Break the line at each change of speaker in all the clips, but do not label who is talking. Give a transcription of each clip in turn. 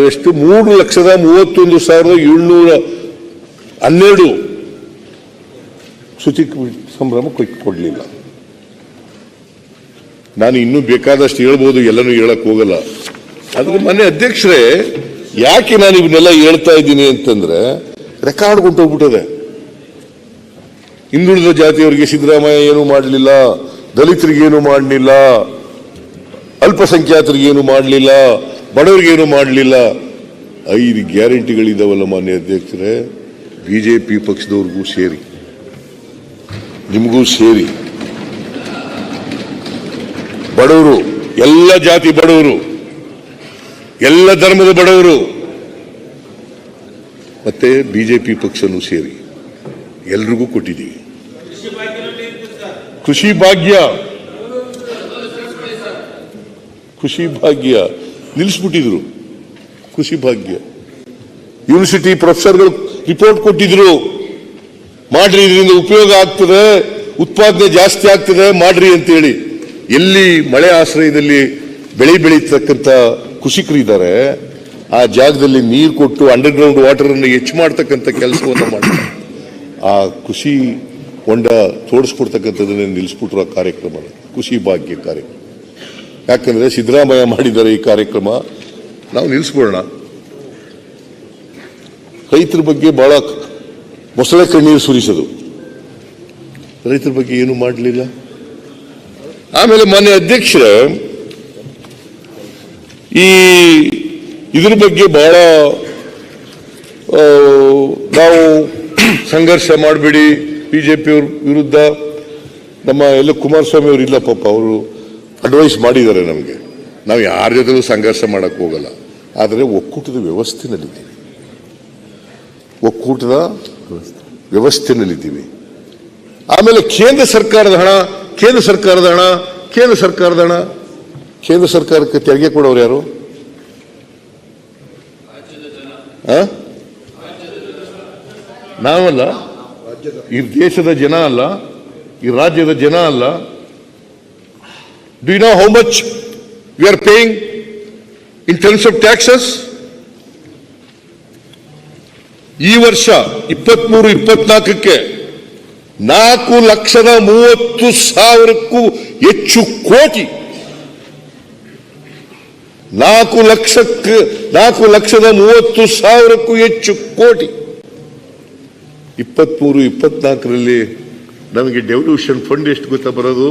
ಎಷ್ಟು 3,31,712 ಶುಚಿ ಸಂಭ್ರಮ ಕೊಡಲಿಲ್ಲ. ನಾನು ಇನ್ನೂ ಬೇಕಾದಷ್ಟು ಹೇಳ್ಬೋದು, ಎಲ್ಲನೂ ಹೇಳಕ್ ಹೋಗಲ್ಲ. ಅದಕ್ಕೆ ಮನೆ ಅಧ್ಯಕ್ಷರೇ, ಯಾಕೆ ನಾನು ಇವನ್ನೆಲ್ಲ ಹೇಳ್ತಾ ಇದ್ದೀನಿ ಅಂತಂದ್ರೆ, ರೆಕಾರ್ಡ್ ಕೊಟ್ಟೋಗ್ಬಿಟ್ಟದೆ. ಹಿಂದುಳಿದ ಜಾತಿಯವರಿಗೆ ಸಿದ್ದರಾಮಯ್ಯ ಏನು ಮಾಡಲಿಲ್ಲ, ದಲಿತರಿಗೇನು ಮಾಡಲಿಲ್ಲ, ಅಲ್ಪಸಂಖ್ಯಾತರಿಗೇನು ಮಾಡಲಿಲ್ಲ, ಬಡವರಿಗೇನು ಮಾಡಲಿಲ್ಲ. 5 ಗ್ಯಾರಂಟಿಗಳಿದಾವಲ್ಲ ಮಾನ್ಯ ಅಧ್ಯಕ್ಷರೇ, ಬಿಜೆಪಿ ಪಕ್ಷದವ್ರಿಗೂ ಸೇರಿ, ನಿಮಗೂ ಸೇರಿ, ಬಡವರು, ಎಲ್ಲ ಜಾತಿ ಬಡವರು, ಎಲ್ಲ ಧರ್ಮದ ಬಡವರು, ಮತ್ತೆ ಬಿಜೆಪಿ ಪಕ್ಷನೂ ಸೇರಿ ಎಲ್ರಿಗೂ ಕೊಟ್ಟಿದ್ದೀವಿ. ಕೃಷಿ ಭಾಗ್ಯ ನಿಲ್ಲಿಸ್ಬಿಟ್ಟಿದ್ರು. ಕೃಷಿ ಭಾಗ್ಯ ಯೂನಿವರ್ಸಿಟಿ ಪ್ರೊಫೆಸರ್ಗಳು ರಿಪೋರ್ಟ್ ಕೊಟ್ಟಿದ್ರು, ಮಾಡ್ರಿ, ಇದರಿಂದ ಉಪಯೋಗ ಆಗ್ತದೆ, ಉತ್ಪಾದನೆ ಜಾಸ್ತಿ ಆಗ್ತದೆ, ಮಾಡ್ರಿ ಅಂತೇಳಿ. ಎಲ್ಲಿ ಮಳೆ ಆಶ್ರಯದಲ್ಲಿ ಬೆಳೀತಕ್ಕಂಥ ಕೃಷಿಕರಿದ್ದಾರೆ, ಆ ಜಾಗದಲ್ಲಿ ನೀರು ಕೊಟ್ಟು ಅಂಡರ್ಗ್ರೌಂಡ್ ವಾಟರ್ ಅನ್ನು ಹೆಚ್ಚು ಮಾಡ್ತಕ್ಕಂಥ ಕೆಲಸವನ್ನು ಮಾಡ್ತಾರೆ. ಆ ಕೃಷಿ ಹೊಂಡ ತೋಡಿಸ್ಕೊಡ್ತಕ್ಕಂಥದ್ದನ್ನೇ ನಿಲ್ಲಿಸ್ಬಿಟ್ರು. ಆ ಕಾರ್ಯಕ್ರಮ ಕೃಷಿ ಭಾಗ್ಯ ಕಾರ್ಯಕ್ರಮ. ಯಾಕಂದ್ರೆ ಸಿದ್ದರಾಮಯ್ಯ ಮಾಡಿದ್ದಾರೆ ಈ ಕಾರ್ಯಕ್ರಮ, ನಾವು ನಿಲ್ಲಿಸ್ಬಿಡೋಣ. ರೈತರ ಬಗ್ಗೆ ಬಹಳ ಮೊಸಳೆ ಕಣ್ಣೀರು ಸುರಿಸೋದು, ರೈತರ ಬಗ್ಗೆ ಏನು ಮಾಡಲಿಲ್ಲ. ಆಮೇಲೆ ಮಾನ್ಯ ಅಧ್ಯಕ್ಷರೇ, ಇದ್ರ ಬಗ್ಗೆ ಬಹಳ ನಾವು ಸಂಘರ್ಷ ಮಾಡಬೇಡಿ ಬಿಜೆಪಿಯವ್ರ ವಿರುದ್ಧ. ನಮ್ಮ ಎಲ್ಲ ಕುಮಾರಸ್ವಾಮಿ ಅವರು ಇಲ್ಲ ಪಾಪ, ಅವರು ಅಡ್ವೈಸ್ ಮಾಡಿದ್ದಾರೆ ನಮಗೆ. ನಾವು ಯಾರ ಜೊತೆಗೂ ಸಂಘರ್ಷ ಮಾಡಕ್ ಹೋಗಲ್ಲ. ಆದರೆ ಒಕ್ಕೂಟದ ವ್ಯವಸ್ಥೆನಲ್ಲಿದ್ದೀವಿ. ಆಮೇಲೆ ಕೇಂದ್ರ ಸರ್ಕಾರದ ಹಣ ಕೇಂದ್ರ ಸರ್ಕಾರಕ್ಕೆ ತೆರಿಗೆ ಕೊಡೋರು ಯಾರು? ನಾವಲ್ಲ, ಈ ದೇಶದ ಜನ ಅಲ್ಲ, ಈ ರಾಜ್ಯದ ಜನ ಅಲ್ಲ. Do you know how much we are paying in terms of taxes? ಈ ವರ್ಷ 23-24ಕ್ಕೆ 4,30,30,000ಕ್ಕೂ ಹೆಚ್ಚು ಕೋಟಿ, 4,30,30,000ಕ್ಕೂ ಹೆಚ್ಚು ಕೋಟಿ 23-24ರಲ್ಲಿ ನಮಗೆ ಡೆವಲ್ಯೂಷನ್ ಫಂಡ್ ಎಷ್ಟು ಗೊತ್ತಾ ಬರೋದು?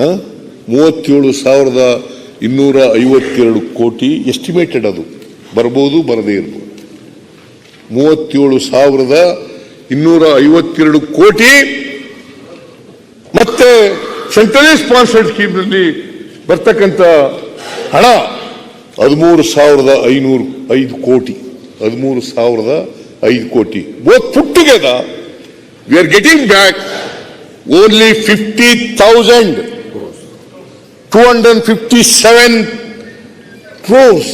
37,252 ಕೋಟಿ ಎಸ್ಟಿಮೇಟೆಡ್. ಅದು ಬರ್ಬೋದು, ಬರದೇ ಇರ್ಬೋದು. 37,252 ಕೋಟಿ. ಮತ್ತೆ ಸೆಂಟ್ರಲಿ ಸ್ಪಾನ್ಸರ್ಡ್ ಸ್ಕೀಮ್ನಲ್ಲಿ ಬರ್ತಕ್ಕಂಥ ಹಣ 13,505 ಕೋಟಿ. 13,005 ಕೋಟಿ. Both put together we are getting back only 50,257 crores.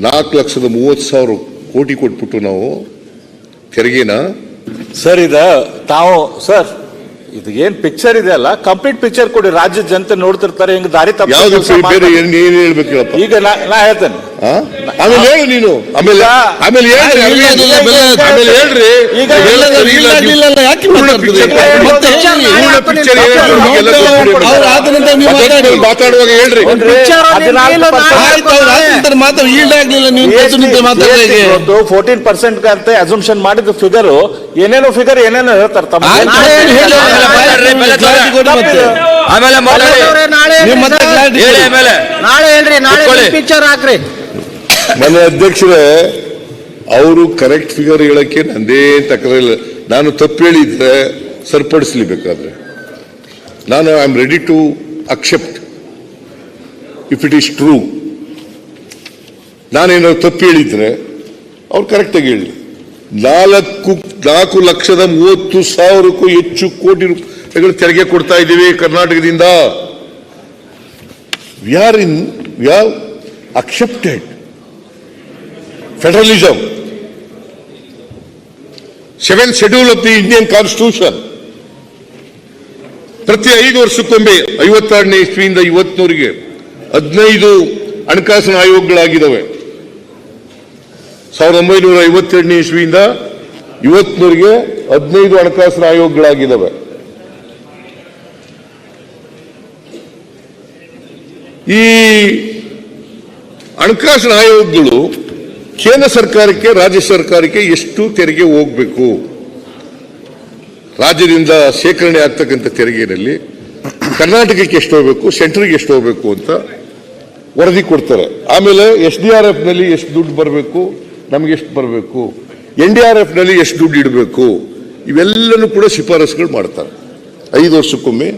4,30,000 ಕೋಟಿ ಕೊಟ್ಬಿಟ್ಟು ನಾವು ತೆರಿಗೆನ.
ಸರ್, ತಾವು ಸರ್, ಇದು ಏನ್ ಪಿಕ್ಚರ್ ಇದೆ ಅಲ್ಲ, ಕಂಪ್ಲೀಟ್ ಪಿಕ್ಚರ್ ಕೊಡಿ. ರಾಜ್ಯದ ಜನತೆ ನೋಡ್ತಿರ್ತಾರೆ, ಹಿಂಗ್ ದಾರಿ ತಪ್ಪು.
ಬೇರೆ ಏನ್ ಹೇಳ್ಬೇಕು ಹೇಳಪ್ಪ?
ಈಗ ನಾ ಹೇಳ್ತೇನೆ,
ಆಮೇಲೆ ಹೇಳು ನೀನು. ಆಮೇಲೆ ಹೇಳ್ರಿ. ಮಾತಾಡುವಾಗ ಹೇಳ್ರಿ.
14% ಅಂತ ಅಸಂಪ್ಷನ್ ಮಾಡಿದ ಫಿಗರ್ ಏನೇನೋ ಹೇಳ್ತಾರೆ.
ಮನೆ ಅಧ್ಯಕ್ಷರೇ, ಅವರು ಕರೆಕ್ಟ್ ಫಿಗರ್ ಹೇಳಕ್ಕೆ ನಂದೇ ತಕರಿಲ್ಲ. ನಾನು ತಪ್ಪು ಹೇಳಿದ್ರೆ ಸರಿಪಡಿಸಲಿ. ಬೇಕಾದ್ರೆ ನಾನು I am ready to accept if it is true. ನಾನೇನಾದ್ರು ತಪ್ಪು ಹೇಳಿದ್ರೆ ಅವ್ರು ಕರೆಕ್ಟಾಗಿ ಹೇಳಿ. 4,30,30,000ಕ್ಕೂ ಹೆಚ್ಚು ಕೋಟಿ ರೂಪಾಯಿಗಳು ತೆರಿಗೆ ಕೊಡ್ತಾ ಇದ್ದೀವಿ ಕರ್ನಾಟಕದಿಂದ. We have accepted federalism, 7th Schedule of the Indian Constitution. ಪ್ರತಿ 5 ವರ್ಷಕ್ಕೊಮ್ಮೆ 52ನೇ ಇಸ್ವಿಯಿಂದ ಇವತ್ತಿನವರೆಗೆ 15 ಹಣಕಾಸಿನ ಆಯೋಗಗಳಾಗಿದ್ದಾವೆ. 1952 ಇಸ್ವಿಯಿಂದ ಇವತ್ತಿನವರೆಗೆ 15 ಹಣಕಾಸಿನ ಆಯೋಗಗಳಾಗಿದ್ದಾವೆ. ಈ ಹಣಕಾಸಿನ ಆಯೋಗಗಳು ಕೇಂದ್ರ ಸರ್ಕಾರಕ್ಕೆ, ರಾಜ್ಯ ಸರ್ಕಾರಕ್ಕೆ ಎಷ್ಟು ತೆರಿಗೆ ಹೋಗಬೇಕು, ರಾಜ್ಯದಿಂದ ಶೇಖರಣೆ ಆಗ್ತಕ್ಕಂಥ ತೆರಿಗೆಯಲ್ಲಿ ಕರ್ನಾಟಕಕ್ಕೆ ಎಷ್ಟು ಹೋಗಬೇಕು, ಸೆಂಟ್ರಿಗೆ ಎಷ್ಟು ಹೋಗಬೇಕು ಅಂತ ವರದಿ ಕೊಡ್ತಾರೆ. ಆಮೇಲೆ SDRF ನಲ್ಲಿ ಎಷ್ಟು ದುಡ್ಡು ಬರಬೇಕು, ನಮ್ಗೆ ಎಷ್ಟು ಬರಬೇಕು, NDRF ನಲ್ಲಿ ಎಷ್ಟು ದುಡ್ಡು ಇಡಬೇಕು, ಇವೆಲ್ಲನೂ ಕೂಡ ಶಿಫಾರಸುಗಳು ಮಾಡ್ತಾರೆ. 5 ವರ್ಷಕ್ಕೊಮ್ಮೆ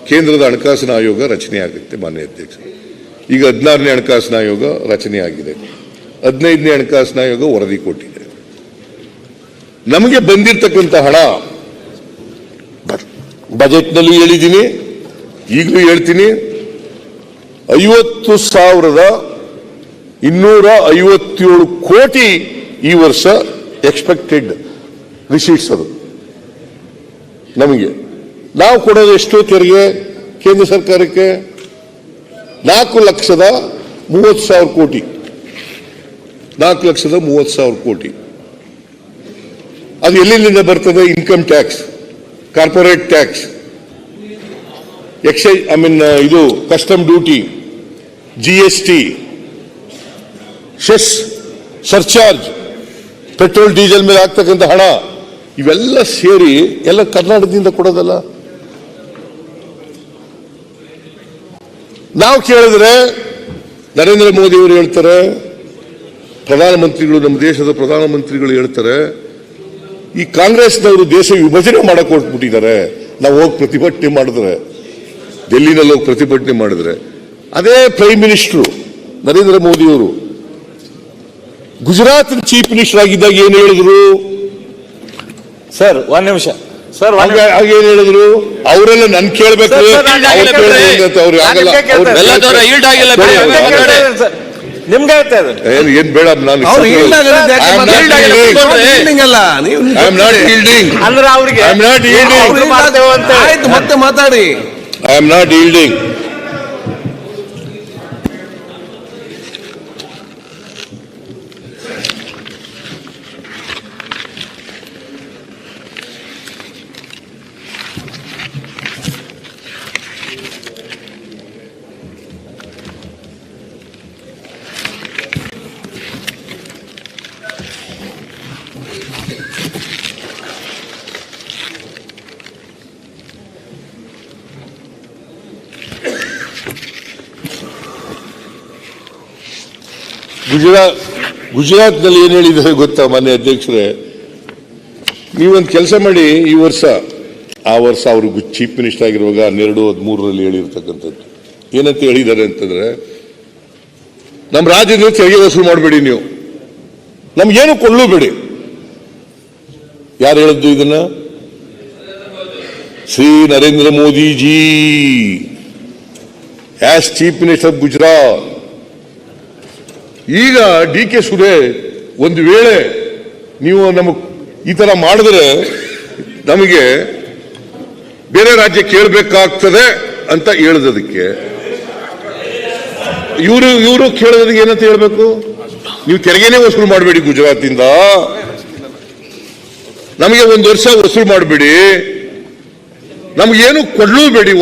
ಕೇಂದ್ರದ ಹಣಕಾಸಿನ ಆಯೋಗ ರಚನೆ ಆಗುತ್ತೆ. ಮಾನ್ಯ ಅಧ್ಯಕ್ಷ, ಈಗ 16ನೇ ಹಣಕಾಸಿನ ಆಯೋಗ ರಚನೆ ಆಗಿದೆ. 15ನೇ ಹಣಕಾಸಿನ ಆಯೋಗ ವರದಿ ಕೊಟ್ಟಿದೆ. ನಮಗೆ ಬಂದಿರತಕ್ಕಂಥ ಹಣ ಬಜೆಟ್ನಲ್ಲಿ ಹೇಳಿದ್ದೀನಿ, ಈಗಲೂ ಹೇಳ್ತೀನಿ, 50,257 ಕೋಟಿ ಈ ವರ್ಷ ಎಕ್ಸ್ಪೆಕ್ಟೆಡ್ ರಿಸೀಟ್ಸ್. ಅದು ನಮಗೆ ನಾವು ಕೊಡೋದು ಎಷ್ಟು ತೆರಿಗೆ ಕೇಂದ್ರ ಸರ್ಕಾರಕ್ಕೆ? 4,30,30,000 ಕೋಟಿ. 4,30,30,000 ಕೋಟಿ. ಅದು ಎಲ್ಲಿಂದ ಬರ್ತದೆ? Income tax, corporate tax, excise, ಇದು custom duty, GST, cess, surcharge, petrol diesel ಮೇಲೆ ಆಗ್ತಕ್ಕಂಥ ಹಣ, ಇವೆಲ್ಲ ಸೇರಿ ಎಲ್ಲ ಕರ್ನಾಟಕದಿಂದ ಕೊಡೋದಲ್ಲ. ನಾವು ಕೇಳಿದ್ರೆ ನರೇಂದ್ರ ಮೋದಿ ಅವರು ಹೇಳ್ತಾರೆ, ಪ್ರಧಾನಮಂತ್ರಿಗಳು, ನಮ್ಮ ದೇಶದ ಪ್ರಧಾನಮಂತ್ರಿಗಳು ಹೇಳ್ತಾರೆ, ಈ ಕಾಂಗ್ರೆಸ್ನವರು ದೇಶ ವಿಭಜನೆ ಮಾಡಕ್ ಹೊರಟ್ಬಿಟ್ಟಿದ್ದಾರೆ. ನಾವು ಹೋಗಿ ಪ್ರತಿಭಟನೆ ಮಾಡಿದ್ರೆ, ಡೆಲ್ಲಿನಲ್ಲಿ ಹೋಗಿ ಪ್ರತಿಭಟನೆ ಮಾಡಿದ್ರೆ, ಅದೇ ಪ್ರೈಮ್ ಮಿನಿಸ್ಟರ್ ನರೇಂದ್ರ ಮೋದಿ ಅವರು ಗುಜರಾತ್ ಚೀಫ್ ಮಿನಿಸ್ಟರ್ ಆಗಿದ್ದಾಗ ಏನು ಹೇಳಿದ್ರು?
ಸರ್ ಒಂದ್ ನಿಮಿಷ ಸರ್,
ಹಾಗೇನು ಹೇಳಿದ್ರು? ಅವರೆಲ್ಲ ನನ್ ಕೇಳ್ಬೇಕು,
ನಿಮ್ಗೆ ಹೇಳ್ತಾ ಇದ್ದಾರೆ.
ಏನ್ ಬೇಡ, ನಾನು
ಅಂದ್ರೆ ಅವ್ರಿಗೆ
ಮತ್ತೆ ಮಾತಾಡಿ.
I am not ಯೀಲ್ಡಿಂಗ್. ಗುಜರಾತ್ನಲ್ಲಿ ಏನು ಹೇಳಿದ್ದಾರೆ ಗೊತ್ತಾ ಮಾನ್ಯ ಅಧ್ಯಕ್ಷರೇ? ನೀವೊಂದು ಕೆಲಸ ಮಾಡಿ, ಈ ವರ್ಷ, ಆ ವರ್ಷ ಅವರು ಚೀಫ್ ಮಿನಿಸ್ಟರ್ ಆಗಿರುವಾಗ 12-13ರಲ್ಲಿ ಹೇಳಿರ್ತಕ್ಕಂಥದ್ದು ಏನಂತ ಹೇಳಿದ್ದಾರೆ ಅಂತಂದ್ರೆ, ನಮ್ಮ ರಾಜ್ಯದಿಂದ ತೆರಿಗೆ ವಸೂಲು ಮಾಡಬೇಡಿ, ನೀವು ನಮ್ಗೇನು ಕೊಳ್ಳಬೇಡಿ. ಯಾರು ಹೇಳಿದ್ದು ಇದನ್ನ? Shri Narendra Modi G as chief minister of Gujarat. ಈಗ DK ಸುರೇಶ್ ಒಂದು ವೇಳೆ ನೀವು ನಮಗೆ ಈ ತರ ಮಾಡಿದ್ರೆ ನಮಗೆ ಬೇರೆ ರಾಜ್ಯ ಕೇಳಬೇಕಾಗ್ತದೆ ಅಂತ ಹೇಳಿದಕ್ಕೆ, ಇವರು ಕೇಳೋದಕ್ಕೆ ಏನಂತ ಹೇಳ್ಬೇಕು? ನೀವು ತೆರಿಗೆನೇ ವಸೂಲು ಮಾಡಬೇಡಿ ಗುಜರಾತಿಂದ, ನಮಗೆ 1 ವರ್ಷ ವಸೂಲು ಮಾಡಬೇಡಿ, ನಮಗೇನು ಕೊಡ್ಲೂಬೇಡಿ.